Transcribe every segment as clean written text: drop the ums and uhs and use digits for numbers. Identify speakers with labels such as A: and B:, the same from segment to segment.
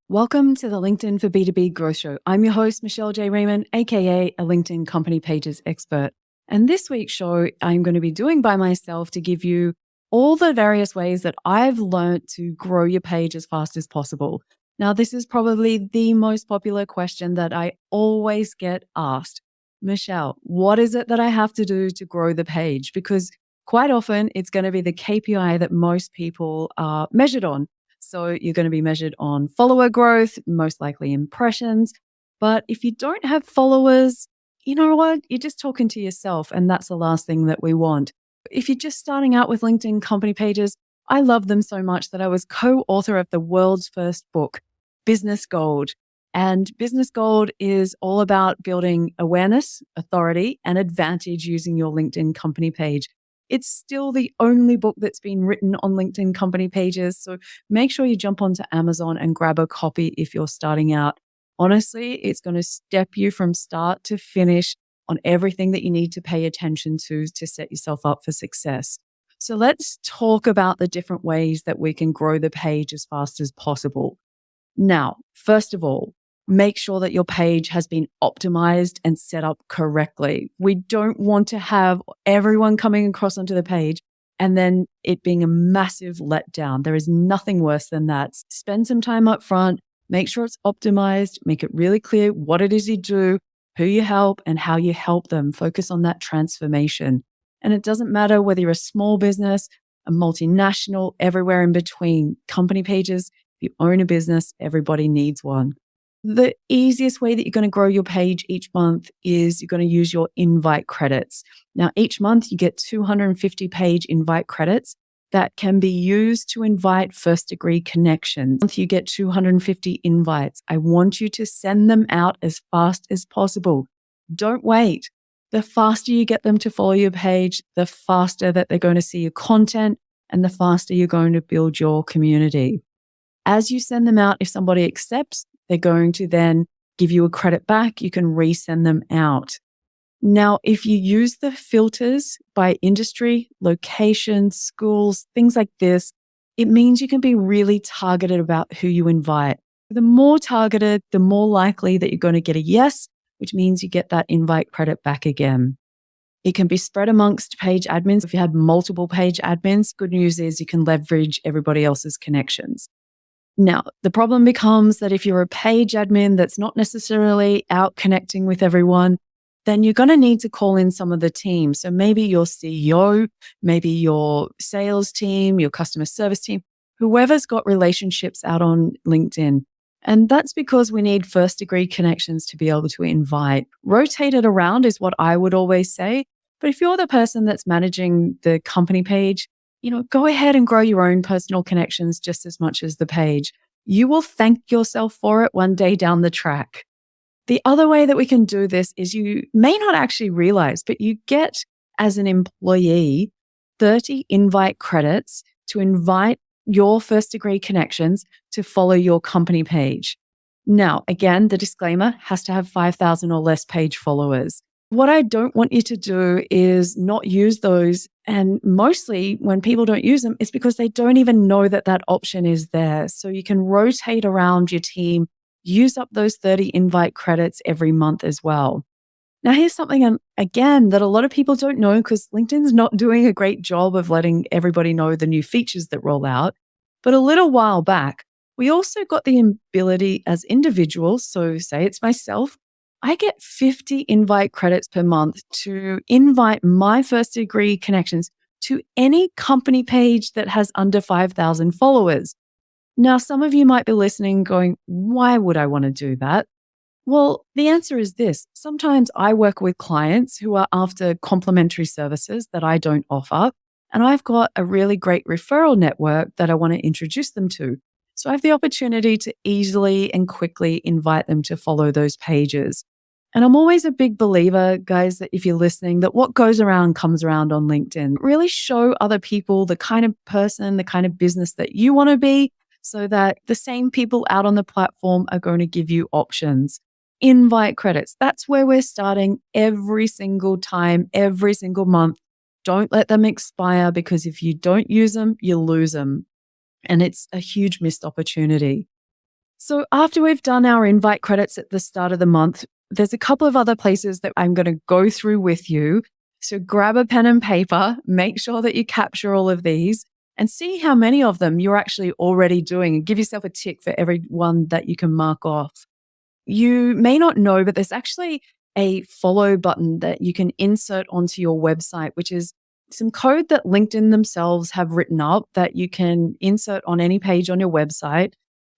A: Welcome to the LinkedIn for B2B Growth Show. I'm your host, Michelle J. Raymond, aka a LinkedIn Company Pages expert. And this week's show, I'm going to be doing by myself to give you all the various ways that I've learned to grow your page as fast as possible. Now, this is probably the most popular question that I always get asked. Michelle, what is it that I have to do to grow the page? Because quite often it's going to be the KPI that most people are measured on. So you're going to be measured on follower growth, most likely impressions. But if you don't have followers, you know what? You're just talking to yourself, and that's the last thing that we want. If you're just starting out with LinkedIn company pages, I love them so much that I was co-author of the world's first book, Business Gold. And Business Gold is all about building awareness, authority, and advantage using your LinkedIn company page. It's still the only book that's been written on LinkedIn company pages. So make sure you jump onto Amazon and grab a copy if you're starting out. Honestly, it's going to step you from start to finish on everything that you need to pay attention to set yourself up for success. So let's talk about the different ways that we can grow the page as fast as possible. Now, first of all, make sure that your page has been optimized and set up correctly. We don't want to have everyone coming across onto the page and then it being a massive letdown. There is nothing worse than that. Spend some time up front, make sure it's optimized, make it really clear what it is you do, who you help, and how you help them. Focus on that transformation. And it doesn't matter whether you're a small business, a multinational, everywhere in between. Company pages, if you own a business, everybody needs one. The easiest way that you're going to grow your page each month is you're going to use your invite credits. Now, each month you get 250 page invite credits that can be used to invite first degree connections. You get 250 invites. I want you to send them out as fast as possible. Don't wait. The faster you get them to follow your page, the faster that they're going to see your content and the faster you're going to build your community. As you send them out, if somebody accepts, they're going to then give you a credit back. You can resend them out. Now, if you use the filters by industry, location, schools, things like this, it means you can be really targeted about who you invite. The more targeted, the more likely that you're going to get a yes, which means you get that invite credit back again. It can be spread amongst page admins. If you had multiple page admins, good news is you can leverage everybody else's connections. Now, the problem becomes that if you're a page admin that's not necessarily out connecting with everyone, then you're going to need to call in some of the team. So maybe your CEO, maybe your sales team, your customer service team, whoever's got relationships out on LinkedIn. And that's because we need first degree connections to be able to invite. Rotate it around is what I would always say. But if you're the person that's managing the company page, go ahead and grow your own personal connections just as much as the page. You will thank yourself for it one day down the track. The other way that we can do this is you may not actually realize, but you get as an employee 30 invite credits to invite your first degree connections to follow your company page. Now, again, the disclaimer has to have 5,000 or less page followers. What I don't want you to do is not use those. And mostly when people don't use them, it's because they don't even know that that option is there. So you can rotate around your team, use up those 30 invite credits every month as well. Now, here's something, again, that a lot of people don't know because LinkedIn's not doing a great job of letting everybody know the new features that roll out. But a little while back, we also got the ability as individuals, so say it's myself, I get 50 invite credits per month to invite my first degree connections to any company page that has under 5,000 followers. Now, some of you might be listening going, why would I want to do that? Well, the answer is this. Sometimes I work with clients who are after complementary services that I don't offer, and I've got a really great referral network that I want to introduce them to. So I have the opportunity to easily and quickly invite them to follow those pages. And I'm always a big believer, guys, that if you're listening, that what goes around comes around on LinkedIn. Really show other people the kind of person, the kind of business that you want to be so that the same people out on the platform are going to give you options. Invite credits. That's where we're starting every single time, every single month. Don't let them expire because if you don't use them, you lose them. And it's a huge missed opportunity. So after we've done our invite credits at the start of the month, there's a couple of other places that I'm going to go through with you. So grab a pen and paper, make sure that you capture all of these and see how many of them you're actually already doing and give yourself a tick for every one that you can mark off. You may not know, but there's actually a follow button that you can insert onto your website, which is some code that LinkedIn themselves have written up that you can insert on any page on your website.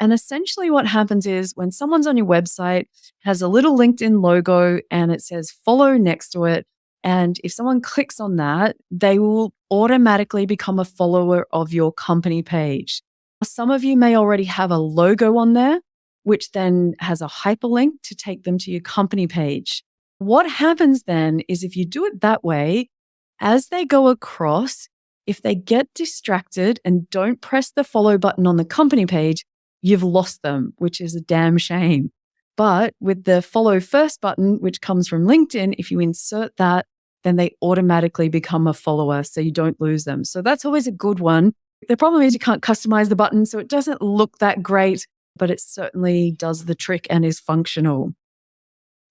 A: And essentially what happens is when someone's on your website, it has a little LinkedIn logo and it says follow next to it. And if someone clicks on that, they will automatically become a follower of your company page. Some of you may already have a logo on there, which then has a hyperlink to take them to your company page. What happens then is if you do it that way, as they go across, if they get distracted and don't press the follow button on the company page, you've lost them, which is a damn shame. But with the follow first button, which comes from LinkedIn, if you insert that, then they automatically become a follower so you don't lose them. So that's always a good one. The problem is you can't customize the button, so it doesn't look that great, but it certainly does the trick and is functional.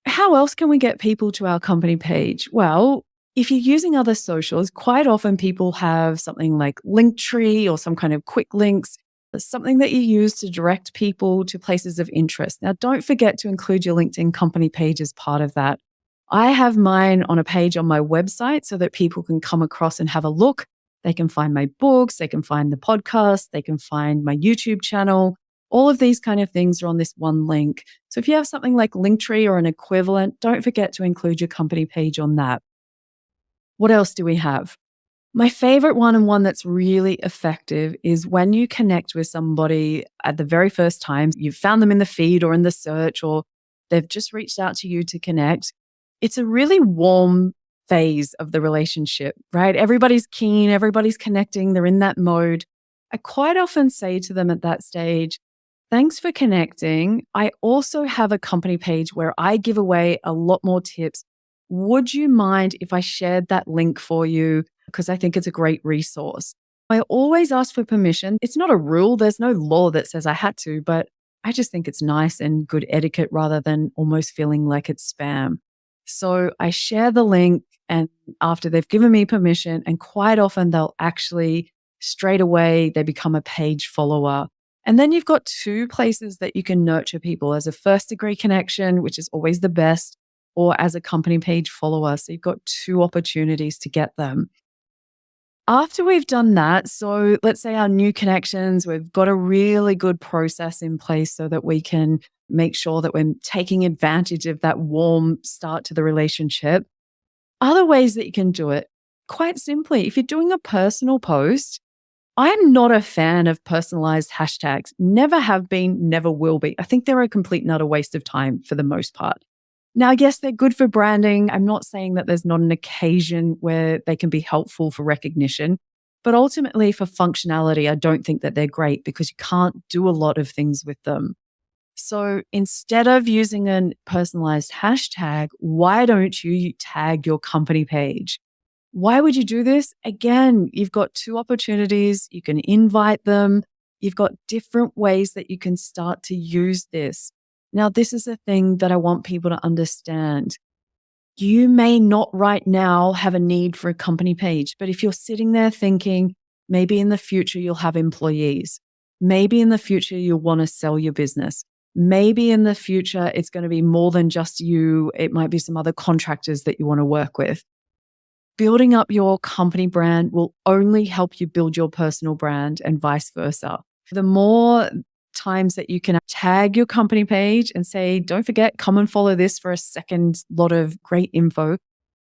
A: How else can we get people to our company page? Well, if you're using other socials, quite often people have something like Linktree or some kind of quick links, something that you use to direct people to places of interest. Now, don't forget to include your LinkedIn company page as part of that. I have mine on a page on my website so that people can come across and have a look. They can find my books, they can find the podcast, they can find my YouTube channel. All of these kind of things are on this one link. So if you have something like Linktree or an equivalent, don't forget to include your company page on that. What else do we have? My favorite one and one that's really effective is when you connect with somebody at the very first time, you've found them in the feed or in the search, or they've just reached out to you to connect. It's a really warm phase of the relationship, right? Everybody's keen, everybody's connecting, they're in that mode. I quite often say to them at that stage, thanks for connecting. I also have a company page where I give away a lot more tips. Would you mind if I shared that link for you? Because I think it's a great resource. I always ask for permission. It's not a rule. There's no law that says I had to, but I just think it's nice and good etiquette rather than almost feeling like it's spam. So I share the link and after they've given me permission, and quite often they'll actually straight away, they become a page follower. And then you've got two places that you can nurture people as a first degree connection, which is always the best, or as a company page follower. So you've got two opportunities to get them. After we've done that, so let's say our new connections, we've got a really good process in place so that we can make sure that we're taking advantage of that warm start to the relationship. Other ways that you can do it, quite simply, if you're doing a personal post, I'm not a fan of personalized hashtags. Never have been, never will be. I think they're a complete and utter waste of time for the most part. Now, yes, they're good for branding. I'm not saying that there's not an occasion where they can be helpful for recognition, but ultimately for functionality, I don't think that they're great because you can't do a lot of things with them. So instead of using a personalized hashtag, why don't you tag your company page? Why would you do this? Again, you've got two opportunities. You can invite them. You've got different ways that you can start to use this. Now, this is a thing that I want people to understand. You may not right now have a need for a company page, but if you're sitting there thinking, maybe in the future you'll have employees, maybe in the future you'll want to sell your business, maybe in the future it's going to be more than just you, it might be some other contractors that you want to work with. Building up your company brand will only help you build your personal brand and vice versa. The more times that you can tag your company page and say, don't forget, come and follow this for a second lot of great info.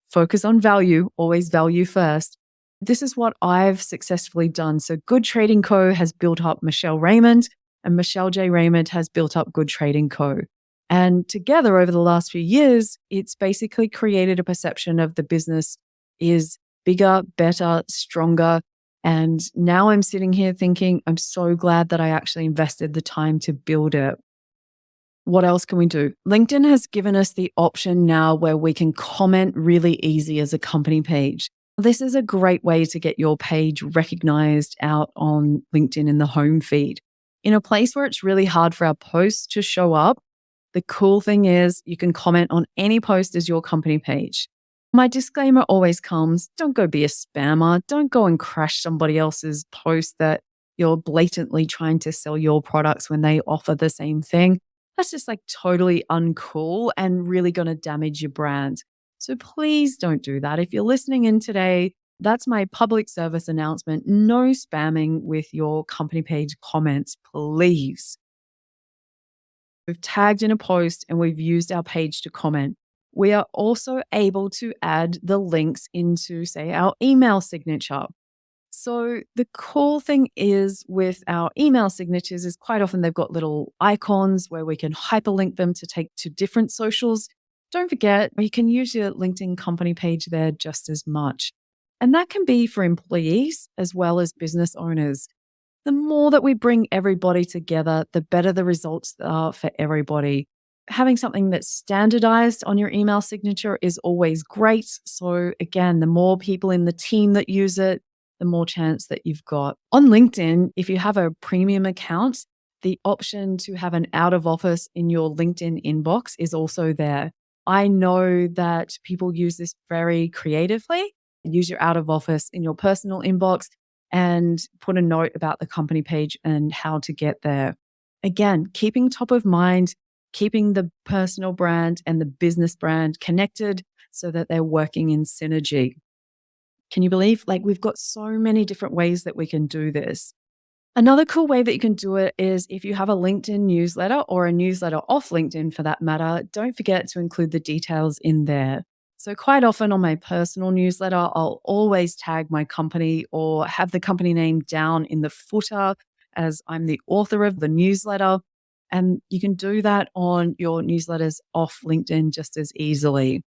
A: Focus on value, always value first. This is what I've successfully done. So Good Trading Co. has built up Michelle Raymond and Michelle J. Raymond has built up Good Trading Co. And together over the last few years, it's basically created a perception of the business is bigger, better, stronger. And now I'm sitting here thinking, I'm so glad that I actually invested the time to build it. What else can we do? LinkedIn has given us the option now where we can comment really easy as a company page. This is a great way to get your page recognized out on LinkedIn in the home feed. In a place where it's really hard for our posts to show up, the cool thing is you can comment on any post as your company page. My disclaimer always comes, don't go be a spammer. Don't go and crash somebody else's post that you're blatantly trying to sell your products when they offer the same thing. That's just like totally uncool and really going to damage your brand. So please don't do that. If you're listening in today, that's my public service announcement. No spamming with your company page comments, please. We've tagged in a post and we've used our page to comment. We are also able to add the links into, say, our email signature. So the cool thing is with our email signatures is quite often they've got little icons where we can hyperlink them to take to different socials. Don't forget, you can use your LinkedIn company page there just as much. And that can be for employees as well as business owners. The more that we bring everybody together, the better the results are for everybody. Having something that's standardized on your email signature is always great. So again, the more people in the team that use it, the more chance that you've got. On LinkedIn, if you have a premium account, the option to have an out of office in your LinkedIn inbox is also there. I know that people use this very creatively. Use your out of office in your personal inbox and put a note about the company page and how to get there. Again, keeping top of mind, keeping the personal brand and the business brand connected so that they're working in synergy. Can you believe? Like, we've got so many different ways that we can do this. Another cool way that you can do it is if you have a LinkedIn newsletter or a newsletter off LinkedIn for that matter, don't forget to include the details in there. So quite often on my personal newsletter, I'll always tag my company or have the company name down in the footer as I'm the author of the newsletter. And you can do that on your newsletters off LinkedIn just as easily.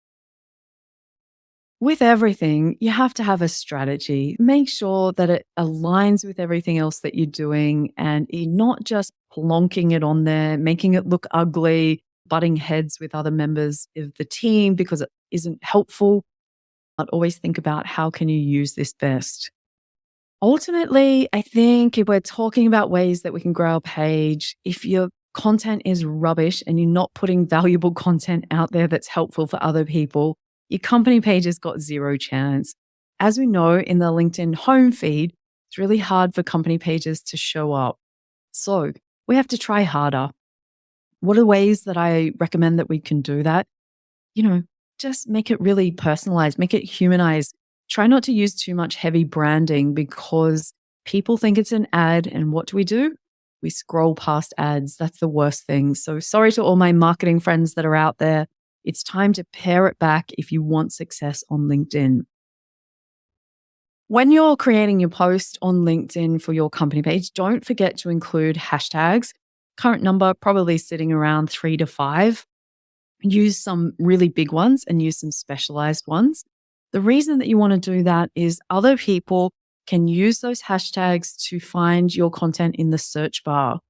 A: With everything, you have to have a strategy. Make sure that it aligns with everything else that you're doing and you're not just plonking it on there, making it look ugly, butting heads with other members of the team because it isn't helpful. But always think about how can you use this best. Ultimately, I think if we're talking about ways that we can grow our page, if your content is rubbish and you're not putting valuable content out there that's helpful for other people, your company page has got zero chance. As we know in the LinkedIn home feed, it's really hard for company pages to show up. So we have to try harder. What are ways that I recommend that we can do that? Just make it really personalized, make it humanized. Try not to use too much heavy branding because people think it's an ad. And what do? We scroll past ads. That's the worst thing. So sorry to all my marketing friends that are out there. It's time to pare it back if you want success on LinkedIn. When you're creating your post on LinkedIn for your company page, don't forget to include hashtags. Current number probably sitting around 3 to 5. Use some really big ones and use some specialized ones. The reason that you want to do that is other people can use those hashtags to find your content in the search bar.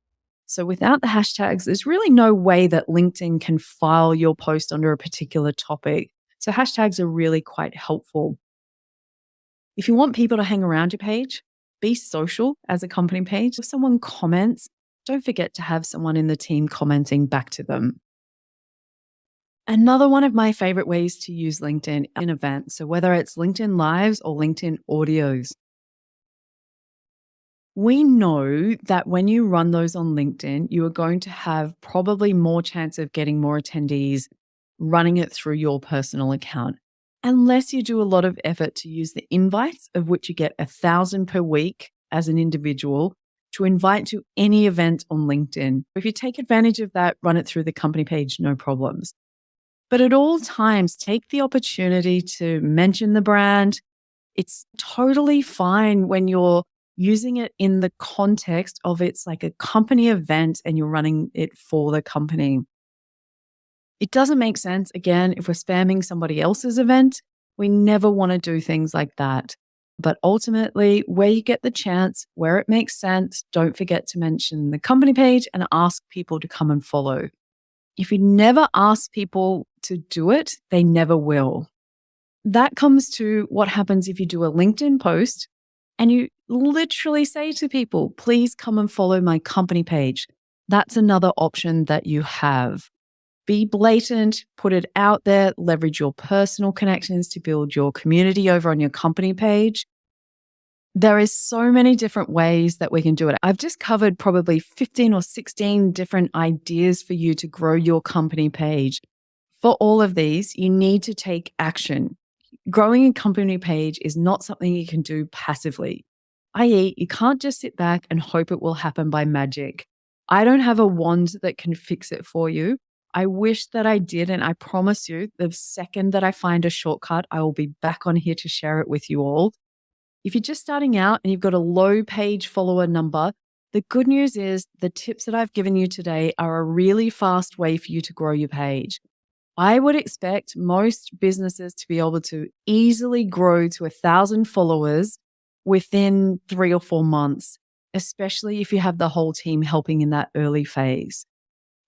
A: So without the hashtags, there's really no way that LinkedIn can file your post under a particular topic. So hashtags are really quite helpful. If you want people to hang around your page, be social as a company page. If someone comments, don't forget to have someone in the team commenting back to them. Another one of my favorite ways to use LinkedIn in events. So whether it's LinkedIn Lives or LinkedIn Audios. We know that when you run those on LinkedIn, you are going to have probably more chance of getting more attendees running it through your personal account. Unless you do a lot of effort to use the invites, of which you get 1,000 per week as an individual, to invite to any event on LinkedIn. If you take advantage of that, run it through the company page, no problems. But at all times, take the opportunity to mention the brand. It's totally fine when you're using it in the context of it's like a company event and you're running it for the company. It doesn't make sense, again, if we're spamming somebody else's event. We never want to do things like that. But ultimately, where you get the chance, where it makes sense, don't forget to mention the company page and ask people to come and follow. If you never ask people to do it, they never will. That comes to what happens if you do a LinkedIn post and you literally say to people, please come and follow my company page. That's another option that you have. Be blatant, put it out there, leverage your personal connections to build your community over on your company page. There is so many different ways that we can do it. I've just covered probably 15 or 16 different ideas for you to grow your company page. For all of these, you need to take action. Growing a company page is not something you can do passively, i.e., you can't just sit back and hope it will happen by magic. I don't have a wand that can fix it for you. I wish that I did, and I promise you, the second that I find a shortcut, I will be back on here to share it with you all. If you're just starting out and you've got a low page follower number, the good news is the tips that I've given you today are a really fast way for you to grow your page. I would expect most businesses to be able to easily grow to 1,000 followers within 3 or 4 months, especially if you have the whole team helping in that early phase.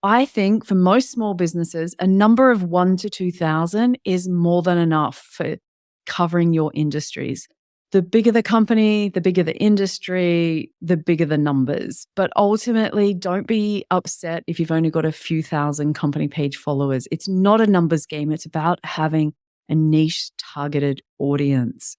A: I think for most small businesses, a number of 1 to 2,000 is more than enough for covering your industries. The bigger the company, the bigger the industry, the bigger the numbers. But ultimately, don't be upset if you've only got a few thousand company page followers. It's not a numbers game. It's about having a niche targeted audience.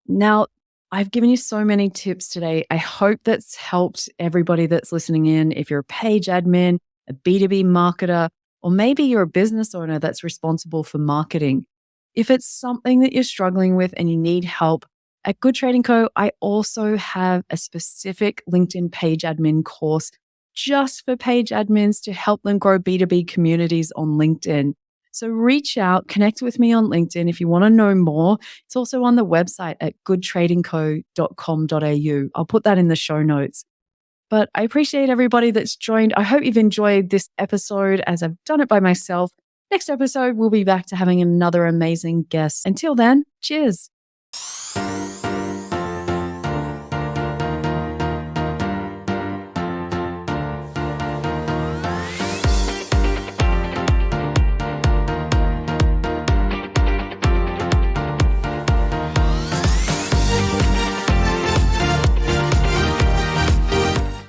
A: Now, I've given you so many tips today. I hope that's helped everybody that's listening in. If you're a page admin, a B2B marketer, or maybe you're a business owner that's responsible for marketing. If it's something that you're struggling with and you need help, at Good Trading Co., I also have a specific LinkedIn page admin course just for page admins to help them grow B2B communities on LinkedIn. So reach out, connect with me on LinkedIn if you want to know more. It's also on the website at goodtradingco.com.au. I'll put that in the show notes. But I appreciate everybody that's joined. I hope you've enjoyed this episode as I've done it by myself. Next episode, we'll be back to having another amazing guest. Until then, cheers.